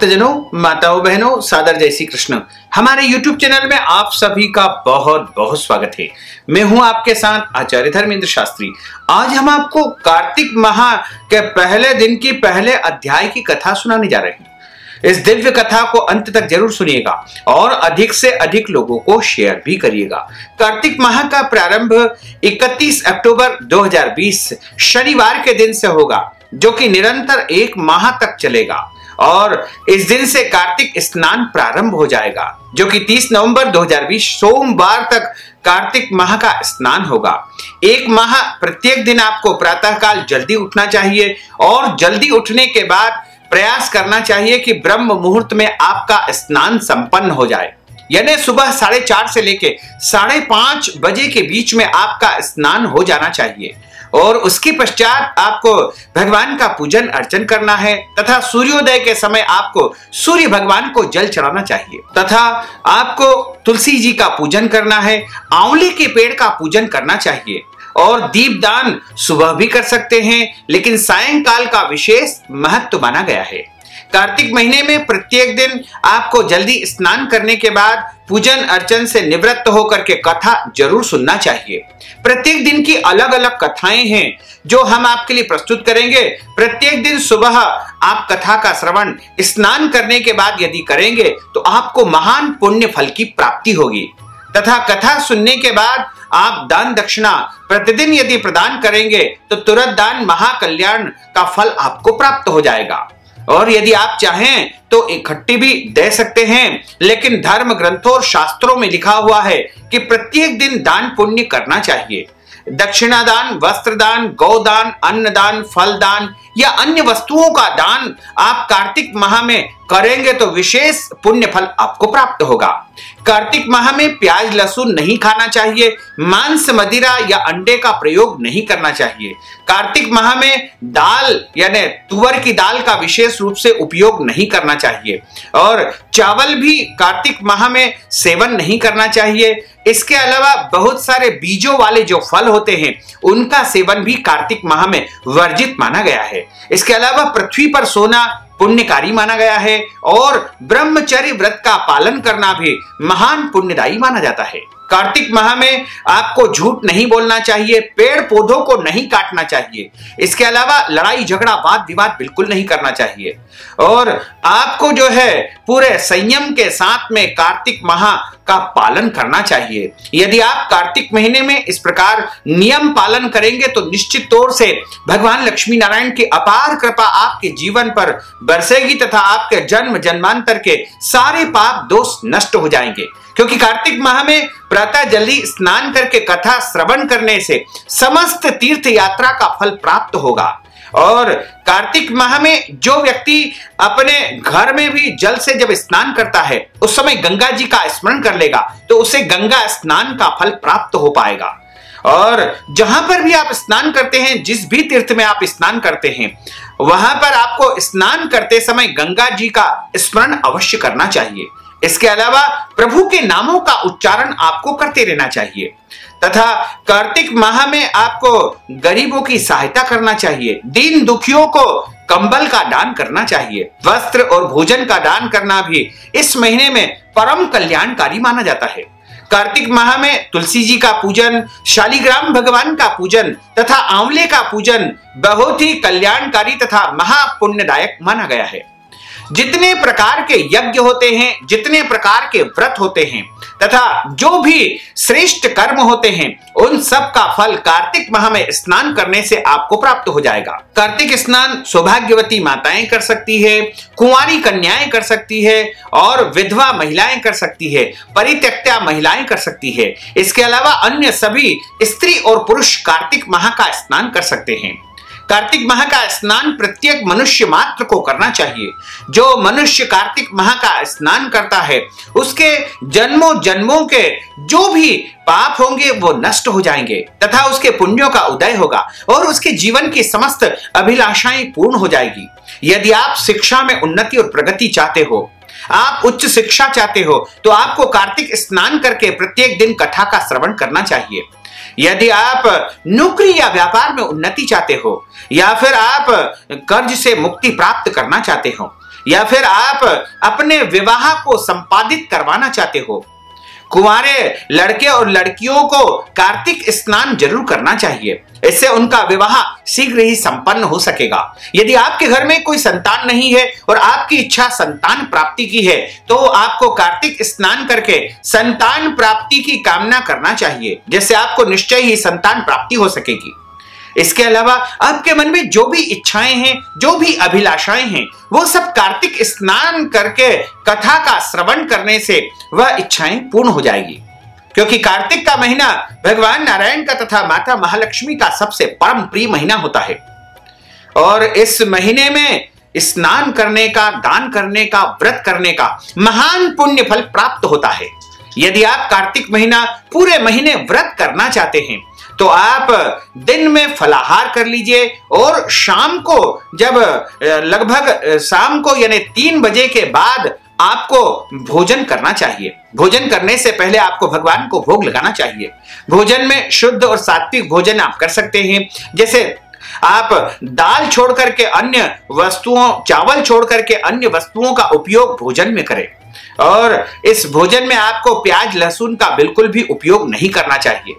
भक्तजनों, माताओं, बहनों, सादर जय श्री कृष्ण। हमारे YouTube चैनल में आप सभी का बहुत बहुत स्वागत है। मैं हूं आपके साथ आचार्य धर्मेंद्र शास्त्री। आज हम आपको कार्तिक माह के पहले दिन की पहले अध्याय की कथा सुनाने जा रहे हैं। इस दिव्य कथा को अंत तक जरूर सुनिएगा और अधिक से अधिक लोगों को शेयर भी करिएगा। कार्तिक माह का प्रारंभ 31 अक्टूबर 2020 शनिवार के दिन से होगा, जो कि निरंतर 1 माह तक चलेगा और इस दिन से कार्तिक स्नान प्रारंभ हो जाएगा, जो कि 30 नवंबर 2020 सोमवार तक कार्तिक माह का स्नान होगा। 1 माह प्रत्येक दिन आपको प्रातःकाल जल्दी उठना चाहिए और जल्दी उठने के बाद प्रयास करना चाहिए कि ब्रह्म मुहूर्त में आपका स्नान संपन्न हो जाए, यानी सुबह 4:30 से लेके 5:30 बजे के बीच में आपका स्नान हो जाना चाहिए। और उसके पश्चात आपको भगवान का पूजन अर्चन करना है तथा सूर्योदय के समय आपको सूर्य भगवान को जल चढ़ाना चाहिए तथा आपको तुलसी जी का पूजन करना है, आंवले के पेड़ का पूजन करना चाहिए और दीपदान सुबह भी कर सकते हैं, लेकिन सायंकाल का विशेष महत्व माना गया है। कार्तिक महीने में प्रत्येक दिन आपको जल्दी स्नान करने के बाद पूजन अर्चन से निवृत्त होकर के कथा जरूर सुनना चाहिए। प्रत्येक दिन की अलग अलग कथाएं हैं जो हम आपके लिए प्रस्तुत करेंगे। प्रत्येक दिन सुबह आप कथा का श्रवण स्नान करने के बाद यदि करेंगे तो आपको महान पुण्य फल की प्राप्ति होगी तथा कथा सुनने के बाद आप दान दक्षिणा प्रतिदिन यदि प्रदान करेंगे तो तुरंत दान महाकल्याण का फल आपको प्राप्त हो जाएगा। और यदि आप चाहें तो इकट्ठी भी दे सकते हैं, लेकिन धर्म ग्रंथों और शास्त्रों में लिखा हुआ है कि प्रत्येक दिन दान पुण्य करना चाहिए। दक्षिणा दान, वस्त्र दान, गौदान, अन्न दान, फल दान या अन्य वस्तुओं का दान आप कार्तिक माह में करेंगे तो विशेष पुण्य फल आपको प्राप्त होगा। कार्तिक माह में प्याज लहसुन नहीं खाना चाहिए, मांस मदिरा या अंडे का प्रयोग नहीं करना चाहिए। कार्तिक माह में दाल यानी तुअर की दाल का विशेष रूप से उपयोग नहीं करना चाहिए और चावल भी कार्तिक माह में सेवन नहीं करना चाहिए। इसके अलावा बहुत सारे बीजों वाले जो फल होते हैं उनका सेवन भी कार्तिक माह में वर्जित माना गया है। इसके अलावा पृथ्वी पर सोना पुण्यकारी माना गया है और ब्रह्मचर्य व्रत का पालन करना भी महान पुण्यदायी माना जाता है। कार्तिक माह में आपको झूठ नहीं बोलना चाहिए, पेड़ पौधों को नहीं काटना चाहिए। इसके अलावा लड़ाई झगड़ा वाद विवाद बिल्कुल नहीं करना चाहिए और आपको जो है पूरे संयम के साथ में कार्तिक माह का पालन करना चाहिए। यदि आप कार्तिक महीने में इस प्रकार नियम पालन करेंगे तो निश्चित तौर से भगवान लक्ष्मी नारायण की अपार कृपा आपके जीवन पर बरसेगी तथा आपके जन्म जन्मांतर के सारे पाप दोष नष्ट हो जाएंगे, क्योंकि कार्तिक माह में प्रातः जल्दी स्नान करके कथा श्रवण करने से समस्त तीर्थ यात्रा का फल प्राप्त होगा। और कार्तिक माह में जो व्यक्ति अपने घर में भी जल से जब स्नान करता है उस समय गंगा जी का स्मरण कर लेगा तो उसे गंगा स्नान का फल प्राप्त हो पाएगा। और जहां पर भी आप स्नान करते हैं, जिस भी तीर्थ में आप स्नान करते हैं, वहां पर आपको स्नान करते समय गंगा जी का स्मरण अवश्य करना चाहिए। इसके अलावा प्रभु के नामों का उच्चारण आपको करते रहना चाहिए तथा कार्तिक माह में आपको गरीबों की सहायता करना चाहिए, दीन दुखियों को कंबल का दान करना चाहिए। वस्त्र और भोजन का दान करना भी इस महीने में परम कल्याणकारी माना जाता है। कार्तिक माह में तुलसी जी का पूजन, शालिग्राम भगवान का पूजन तथा आंवले का पूजन बहुत ही कल्याणकारी तथा महापुण्यदायक माना गया है। जितने प्रकार के यज्ञ होते हैं, जितने प्रकार के व्रत होते हैं तथा जो भी श्रेष्ठ कर्म होते हैं, उन सब का फल कार्तिक माह में स्नान करने से आपको प्राप्त हो जाएगा। कार्तिक स्नान सौभाग्यवती माताएं कर सकती है, कुंवारी कन्याएं कर सकती है और विधवा महिलाएं कर सकती है, परित्यक्ता महिलाएं कर सकती है। इसके अलावा अन्य सभी स्त्री और पुरुष कार्तिक माह का स्नान कर सकते हैं। कार्तिक माह का स्नान प्रत्येक मनुष्य मात्र को करना चाहिए। जो मनुष्य कार्तिक माह का स्नान करता है उसके जन्मों जन्मों के जो भी पाप होंगे वो नष्ट हो जाएंगे तथा उसके पुण्यों का उदय होगा और उसके जीवन की समस्त अभिलाषाएं पूर्ण हो जाएगी। यदि आप शिक्षा में उन्नति और प्रगति चाहते हो, आप उच्च शिक्षा चाहते हो, तो आपको कार्तिक स्नान करके प्रत्येक दिन कथा का श्रवण करना चाहिए। यदि आप नौकरी या व्यापार में उन्नति चाहते हो या फिर आप कर्ज से मुक्ति प्राप्त करना चाहते हो या फिर आप अपने विवाह को संपादित करवाना चाहते हो, कुंवारे लड़के और लड़कियों को कार्तिक स्नान जरूर करना चाहिए। इससे उनका विवाह शीघ्र ही संपन्न हो सकेगा। यदि आपके घर में कोई संतान नहीं है और आपकी इच्छा संतान प्राप्ति की है, तो आपको कार्तिक स्नान करके संतान प्राप्ति की कामना करना चाहिए, जिससे आपको निश्चय ही संतान प्राप्ति हो सकेगी। इसके अलावा आपके मन में जो भी इच्छाएं हैं, जो भी अभिलाषाएं हैं, वो सब कार्तिक स्नान करके कथा का श्रवण करने से वह इच्छाएं पूर्ण हो जाएगी। क्योंकि कार्तिक का महीना भगवान नारायण का तथा माता महालक्ष्मी का सबसे परम प्रिय महीना होता है और इस महीने में स्नान करने का, दान करने का, व्रत करने का महान पुण्य फल प्राप्त होता है। यदि आप कार्तिक महीना पूरे महीने व्रत करना चाहते हैं तो आप दिन में फलाहार कर लीजिए और शाम को, जब लगभग शाम को यानी 3 बजे के बाद आपको भोजन करना चाहिए। भोजन करने से पहले आपको भगवान को भोग लगाना चाहिए। भोजन में शुद्ध और सात्विक भोजन आप कर सकते हैं, जैसे आप दाल छोड़ करके अन्य वस्तुओं, चावल छोड़ करके अन्य वस्तुओं का उपयोग भोजन में करें। और इस भोजन में आपको प्याज लहसुन का बिल्कुल भी उपयोग नहीं करना चाहिए।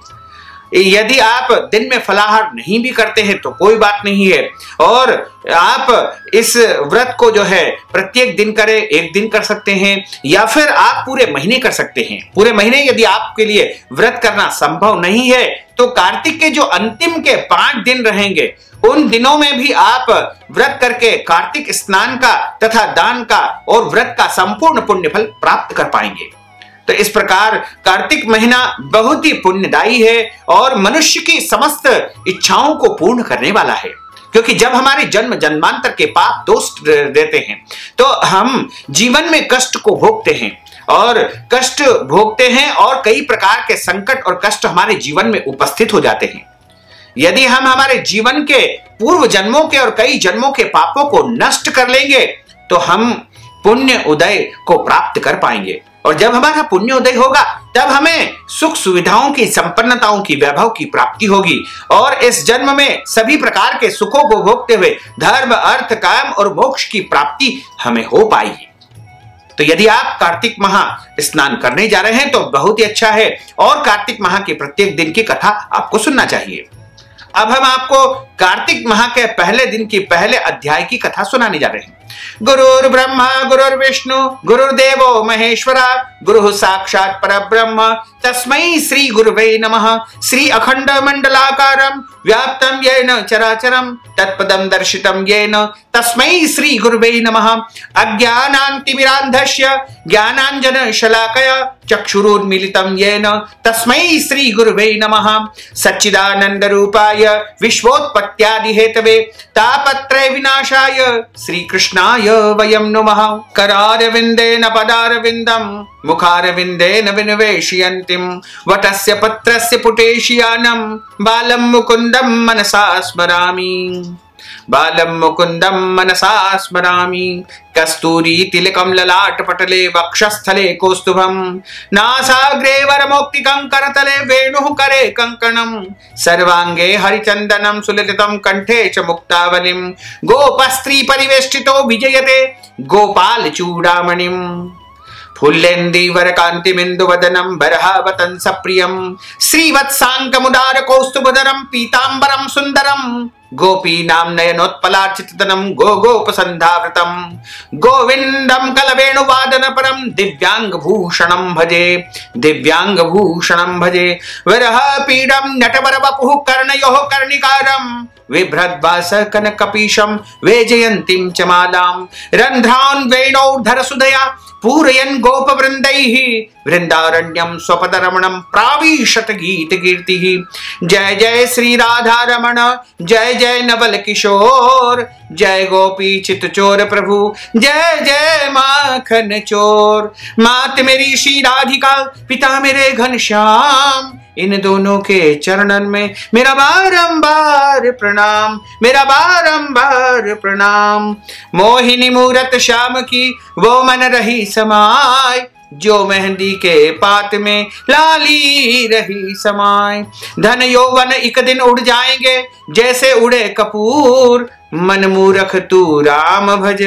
यदि आप दिन में फलाहार नहीं भी करते हैं तो कोई बात नहीं है, और आप इस व्रत को जो है प्रत्येक दिन करें, एक दिन कर सकते हैं या फिर आप पूरे महीने कर सकते हैं। पूरे महीने यदि आपके लिए व्रत करना संभव नहीं है तो कार्तिक के जो अंतिम के 5 दिन रहेंगे, उन दिनों में भी आप व्रत करके कार्तिक स्नान का तथा दान का और व्रत का संपूर्ण पुण्य फल प्राप्त कर पाएंगे। तो इस प्रकार कार्तिक महीना बहुत ही पुण्यदायी है और मनुष्य की समस्त इच्छाओं को पूर्ण करने वाला है। क्योंकि जब हमारे जन्म जन्मांतर के पाप दोष रहते हैं तो हम जीवन में कष्ट को भोगते हैं और कष्ट भोगते हैं और कई प्रकार के संकट और कष्ट हमारे जीवन में उपस्थित हो जाते हैं। यदि हम हमारे जीवन के पूर्व जन्मों के और कई जन्मों के पापों को नष्ट कर लेंगे तो हम पुण्य उदय को प्राप्त कर पाएंगे, और जब हमारा पुण्य उदय होगा तब हमें सुख सुविधाओं की, संपन्नताओं की, वैभव की प्राप्ति होगी और इस जन्म में सभी प्रकार के सुखों को भोगते हुए धर्म, अर्थ, काम और मोक्ष की प्राप्ति हमें हो पाएगी। तो यदि आप कार्तिक माह स्नान करने जा रहे हैं तो बहुत ही अच्छा है और कार्तिक माह के प्रत्येक दिन की कथा आपको सुनना चाहिए। अब हम आपको कार्तिक माह के पहले दिन की पहले अध्याय की कथा सुनाने जा रहे हैं। गुरुर् ब्रह्मा गुरुर्विष्णु गुरुर्देवो महेश्वरा गुरुः साक्षात् परब्रह्म तस्मै श्री गुरुवे नमः। श्री अखंड मंडलाकारं व्याप्तं येन चराचरं तत्पदं दर्शितं येन तस्मै श्री गुरुवे नमः। अज्ञानान्तिमिरान्धस्य ज्ञानाञ्जनशलाकया चक्षुरुन्मीलितं येन तस्मै श्री गुरुवे नमः। सच्चिदानंद रूपाय विश्वोत्पत्त्यादि हेतवे तापत्रय विनाशाय श्री कृष्णाय वयं नमः। करारविन्देन पदारविन्दं मुखारविन्देन विनिवेशयन्तीं वटस्य पत्रस्य पुटेशियानं बालं मुकुन्दं मनसा स्मरामि। बालं मुकुन्दं मनसा स्मरामि। कस्तूरी तिलकं ललाटपटले वक्षस्थले कौस्तुभं नासाग्रे वरमौक्तिकं करतले वेणुः करे कङ्कणं सर्वाङ्गे हरिचन्दनं सुललितं कंठे च मुक्तावलिं गोपस्त्री परिवेष्टितो विजयते गोपाल चूड़ामणिं। फुल्लेन्दीवर कान्तिमिन्दुवदनं बरहावतं सप्रियं श्रीवत्साङ्कमुदार कौस्तुभधरं पीताम्बरं सुन्दरं गोपीनां नयनोत्पलार्चिततनं गोगोपसन्धावृतं गोविन्दं कलवेणुवादनपरं दिव्यांगभूषणं भजे। दिव्यांगभूषणं भजे। विरहपीडं नटवरवपुः कर्णयोः कर्णिकारं बिभ्रद्वास कनकपीशं वेजयन्तीं च मालां रन्ध्रान् वेणोर्धरसुधया पूरयन् गोपवृन्दैः वृन्दारण्यं स्वपदरमणं प्राविशत गीतकीर्तिः। जय जय श्री राधारमण जय जय नवल किशोर जय गोपी चितचोर प्रभु जय जय माखन चोर। मात मेरी श्री राधिका पिता मेरे घनश्याम इन दोनों के चरणन में मेरा बारंबार प्रणाम, मेरा बारंबार प्रणाम। मोहिनी मूरत श्याम की वो मन रही समाय जो मेहंदी के पात में लाली रही समाय। धन यौवन एक दिन उड़ जाएंगे जैसे उड़े कपूर मन मूरख तू राम भज,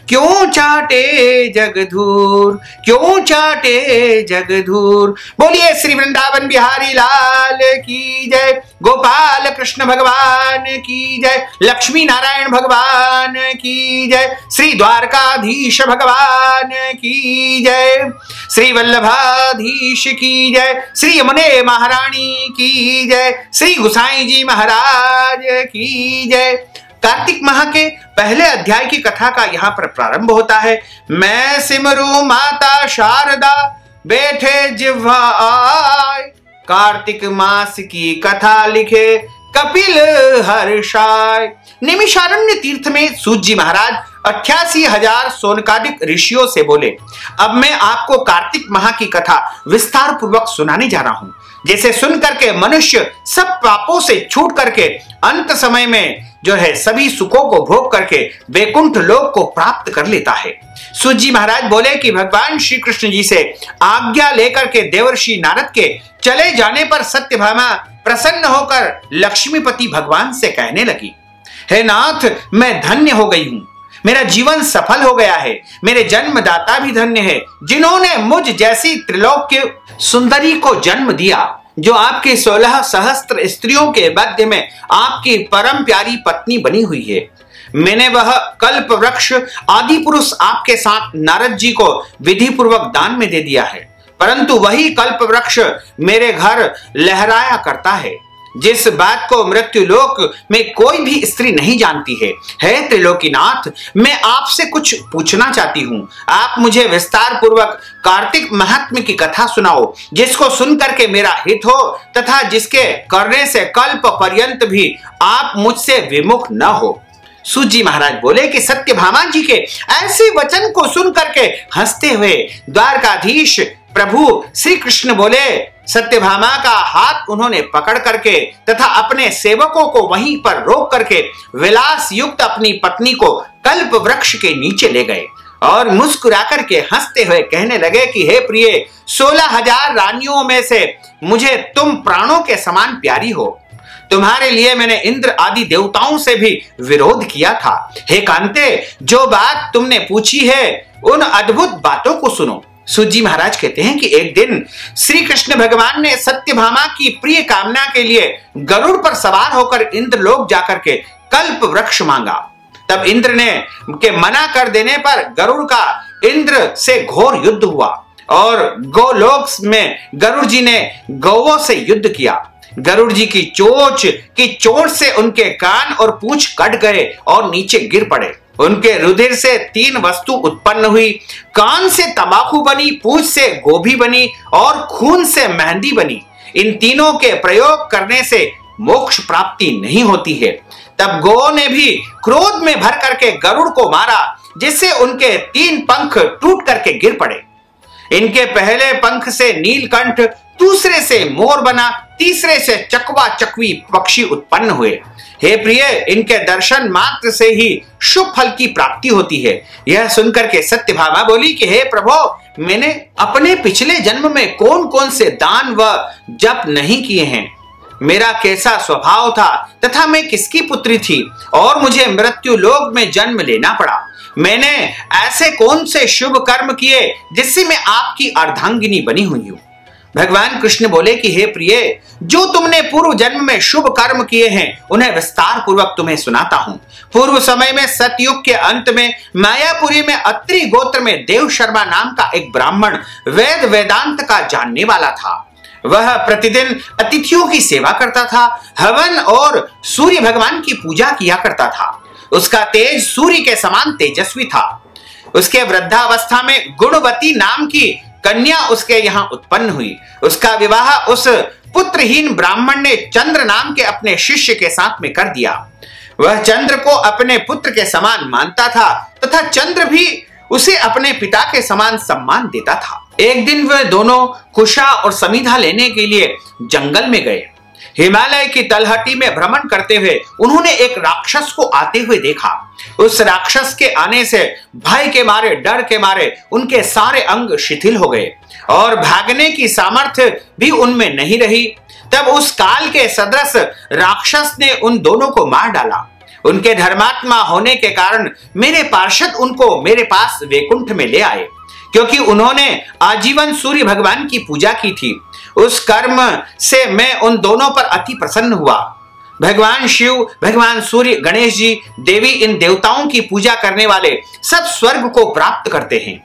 क्यों चाटे जग धूर, क्यों चाटे जग धूर। बोलिए श्री वृंदावन बिहारी लाल की जय, गोपाल कृष्ण भगवान की जय, लक्ष्मी नारायण भगवान की जय, श्री द्वारकाधीश भगवान की जय, श्री वल्लभाधीश की जय, श्री यमुने महारानी की जय, श्री गुसाई जी महाराज की जय। कार्तिक माह के पहले अध्याय की कथा का यहाँ पर प्रारंभ होता है। मैं सिमरू माता शारदा, बैठे जिह्वा आय, कार्तिक मास की कथा लिखे कपिल हर्षाय। निमिषारण्य तीर्थ में सूत जी महाराज 88,000 सोनकादिक ऋषियों से बोले, अब मैं आपको कार्तिक माह की कथा विस्तार पूर्वक सुनाने जा रहा हूं, जैसे सुन करके मनुष्य सब पापों से छूट करके अंत समय में जो है सभी सुखों को भोग करके वैकुंठ लोक को प्राप्त कर लेता है। सूत जी महाराज बोले कि भगवान श्री कृष्ण जी से आज्ञा लेकर के देवर्षि नारद के चले जाने पर सत्यभामा प्रसन्न होकर लक्ष्मीपति भगवान से कहने लगी, हे नाथ, मैं धन्य हो गई हूं, मेरा जीवन सफल हो गया है, मेरे जन्मदाता भी धन्य है, जिन्होंने मुझ जैसी त्रिलोक्य सुंदरी को जन्म दिया, जो आपके 16 सहस्त्र स्त्रियों के मध्य में आपकी परम प्यारी पत्नी बनी हुई है। मैंने वह कल्प वृक्ष आदि पुरुष आपके साथ नारद जी को विधि पूर्वक दान में दे दिया है, परंतु वही कल्प वृक्ष मेरे घर लहराया करता है, जिस बात को मृत्यु लोक में कोई भी स्त्री नहीं जानती है। हे त्रिलोकीनाथ, मैं आपसे कुछ पूछना चाहती हूँ, आप मुझे विस्तार पूर्वक कार्तिक महात्म्य की कथा सुनाओ, जिसको सुन करके मेरा हित हो तथा जिसके करने से कल्प पर्यंत भी आप मुझसे विमुख न हो। सूत जी महाराज बोले कि सत्यभामा जी के ऐसे वचन को सुन करके हंसते हुए द्वारकाधीश प्रभु श्री कृष्ण बोले, सत्यभामा का हाथ उन्होंने पकड़ करके तथा अपने सेवकों को वहीं पर रोक करके विलास युक्त अपनी पत्नी को कल्प वृक्ष के नीचे ले गए और मुस्कुरा करके हंसते हुए कहने लगे कि हे प्रिय, 16,000 रानियों में से मुझे तुम प्राणों के समान प्यारी हो। तुम्हारे लिए मैंने इंद्र आदि देवताओं से भी विरोध किया था। हे कांते, जो बात तुमने पूछी है उन अद्भुत बातों को सुनो। सूत जी महाराज कहते हैं कि एक दिन श्री कृष्ण भगवान ने सत्यभामा की प्रिय कामना के लिए गरुड़ पर सवार होकर इंद्र लोक जाकर के कल्प वृक्ष मांगा। तब इंद्र ने के मना कर देने पर गरुड़ का इंद्र से घोर युद्ध हुआ और गोलोक में गरुड़ जी ने गौओं से युद्ध किया। गरुड़ जी की चोट से उनके कान और पूंछ कट गए और नीचे गिर पड़े। उनके रुधिर से 3 वस्तु उत्पन्न हुई, कान से तंबाकू बनी, पूंछ से गोभी बनी और खून से मेहंदी बनी। इन तीनों के प्रयोग करने से मोक्ष प्राप्ति नहीं होती है। तब गौ ने भी क्रोध में भर करके गरुड़ को मारा, जिससे उनके 3 पंख टूट करके गिर पड़े। इनके पहले पंख से नीलकंठ, दूसरे से मोर बना, तीसरे से चकवा चकवी पक्षी उत्पन्न हुए। हे प्रिय, इनके दर्शन मात्र से ही शुभ फल की प्राप्ति होती है। यह सुनकर के सत्यभामा बोली कि हे प्रभु, मैंने अपने पिछले जन्म में कौन कौन से दान व जप नहीं किए हैं, मेरा कैसा स्वभाव था तथा मैं किसकी पुत्री थी और मुझे मृत्यु लोक में जन्म लेना पड़ा। मैंने ऐसे कौन से शुभ कर्म किए जिससे मैं आपकी अर्धांगिनी बनी हुई हूं। भगवान कृष्ण बोले कि हे प्रिय, जो तुमने पूर्व जन्म में शुभ कर्म किए हैं उन्हें विस्तार पूर्वक तुम्हें सुनाता हूं। पूर्व समय में सतयुग के अंत में मायापुरी में अत्रि गोत्र में देव शर्मा नाम का एक ब्राह्मण वेद वेदांत का जानने वाला था। वह प्रतिदिन अतिथियों की सेवा करता था, हवन और सूर्य भगवान की पूजा किया करता था। उसका तेज सूर्य के समान तेजस्वी था। उसके वृद्धावस्था में गुणवती नाम की कन्या उसके यहाँ उत्पन्न हुई। उसका विवाह उस पुत्रहीन ब्राह्मण ने चंद्र नाम के अपने शिष्य के साथ में कर दिया। वह चंद्र को अपने पुत्र के समान मानता था तथा चंद्र भी उसे अपने पिता के समान सम्मान देता था। एक दिन वे दोनों कुशा और समीधा लेने के लिए जंगल में गए। हिमालय की तलहटी में भ्रमण करते हुए उन्होंने एक राक्षस को आते हुए देखा। उस राक्षस के आने से भय के मारे, डर के मारे उनके सारे अंग शिथिल हो गए और भागने की सामर्थ्य भी उनमें नहीं रही। तब उस काल के सदृश राक्षस ने उन दोनों को मार डाला। उनके धर्मात्मा होने के कारण मेरे पार्षद उनको मेरे पास वैकुंठ में ले आए, क्योंकि उन्होंने आजीवन सूर्य भगवान की पूजा की थी। उस कर्म से मैं उन दोनों पर अति प्रसन्न हुआ। भगवान शिव, भगवान सूर्य, गणेश जी, देवी, इन देवताओं की पूजा करने वाले सब स्वर्ग को प्राप्त करते हैं।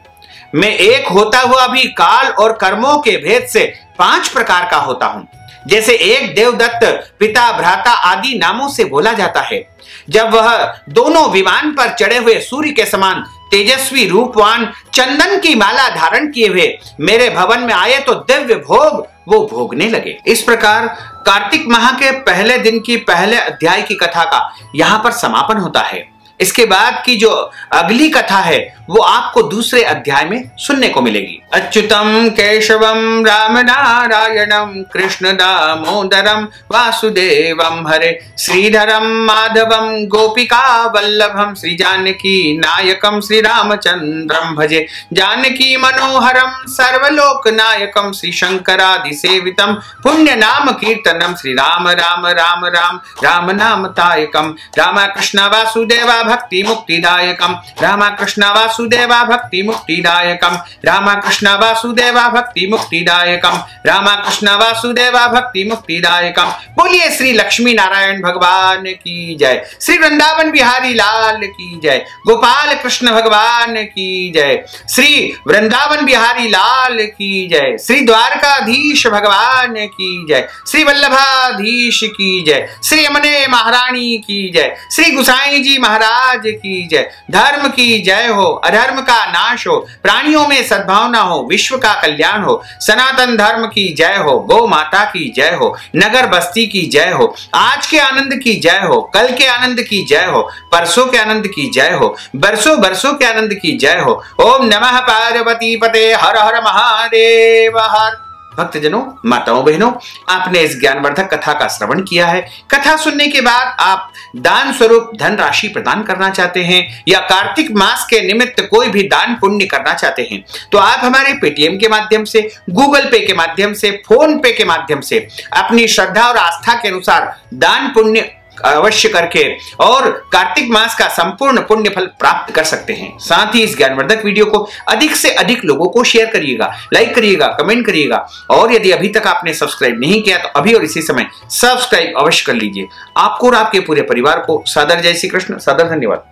मैं एक होता हुआ भी काल और कर्मों के भेद से 5 प्रकार का होता हूं। जैसे एक देवदत्त, पिता, भ्राता आदि नामों से बोला जाता है। जब वह दोनों विमान पर चढ़े हुए सूर्य के समान तेजस्वी, रूपवान, चंदन की माला धारण किए हुए मेरे भवन में आए तो दिव्य भोग वो भोगने लगे। इस प्रकार कार्तिक माह के पहले दिन की पहले अध्याय की कथा का यहाँ पर समापन होता है। इसके बाद की जो अगली कथा है वो आपको दूसरे अध्याय में सुनने को मिलेगी। अच्युतम केशवम राम नारायणम कृष्ण दामोदरम वासुदेवम हरे श्रीधरम माधवम गोपिका वल्लभम श्री जानकी नायकम श्री रामचंद्रम भजे जानकी मनोहरम सर्वलोक नायकम श्री शंकरादि सेवितम पुण्य नाम कीर्तनम श्री राम राम राम राम राम नाम तायकम रामा कृष्ण वासुदेवा भक्ति मुक्तिदायकम रामा कृष्ण वासुदेवा भक्ति मुक्तिदायकम रामा कृष्ण वासुदेवा भक्ति मुक्तिदायकम रामा कृष्ण वासुदेवा भक्ति मुक्तिदायकम। बोलिए श्री लक्ष्मी नारायण भगवान की जय, श्री वृंदावन बिहारी लाल की जय, गोपाल कृष्ण भगवान की जय, श्री वृंदावन बिहारी लाल की जय, श्री द्वारकाधीश भगवान की जय, श्री वल्लभाधीश की जय, श्री यमुने महारानी की जय, श्री गुसाई जी महाराज की जय। धर्म की जय हो, अधर्म का नाश हो, प्राणियों में सद्भावना हो, विश्व का कल्याण हो, सनातन धर्म की जय हो, गौ माता की जय हो, नगर बस्ती की जय हो, आज के आनंद की जय हो, कल के आनंद की जय हो, परसों के आनंद की जय हो, बरसों बरसों के आनंद की जय हो। ओम नमः पार्वती पते, हर हर महादेव हर। भक्तजनों, माताओं, बहनों, आपने इस ज्ञानवर्धक कथा का श्रवण किया है। कथा सुनने के बाद आप दान स्वरूप धन राशि प्रदान करना चाहते हैं या कार्तिक मास के निमित्त कोई भी दान पुण्य करना चाहते हैं तो आप हमारे पेटीएम के माध्यम से, गूगल पे के माध्यम से, फोन पे के माध्यम से अपनी श्रद्धा और आस्था के अनुसार दान पुण्य अवश्य करके और कार्तिक मास का संपूर्ण पुण्य फल प्राप्त कर सकते हैं। साथ ही इस ज्ञानवर्धक वीडियो को अधिक से अधिक लोगों को शेयर करिएगा, लाइक करिएगा, कमेंट करिएगा और यदि अभी तक आपने सब्सक्राइब नहीं किया तो अभी और इसी समय सब्सक्राइब अवश्य कर लीजिए। आपको और आपके पूरे परिवार को सादर जय श्री कृष्ण, सादर धन्यवाद।